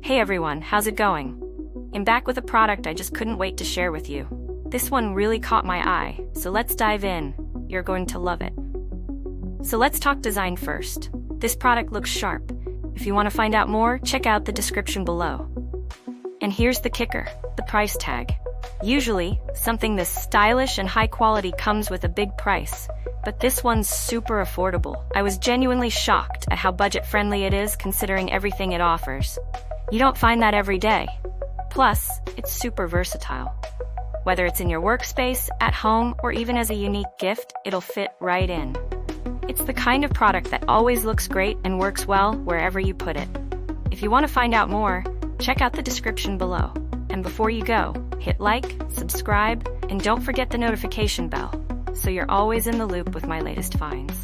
Hey everyone, how's it going? I'm back with a product I just couldn't wait to share with you. This one really caught my eye, so let's dive in. You're going to love it. So let's talk design first. This product looks sharp. If you want to find out more, check out the description below. And here's the kicker, the price tag. Usually, something this stylish and high quality comes with a big price, but this one's super affordable. I was genuinely shocked at how budget-friendly it is considering everything it offers. You don't find that every day. Plus, it's super versatile. Whether it's in your workspace, at home, or even as a unique gift, it'll fit right in. It's the kind of product that always looks great and works well wherever you put it. If you want to find out more, check out the description below. And before you go, hit like, subscribe, and don't forget the notification bell, so you're always in the loop with my latest finds.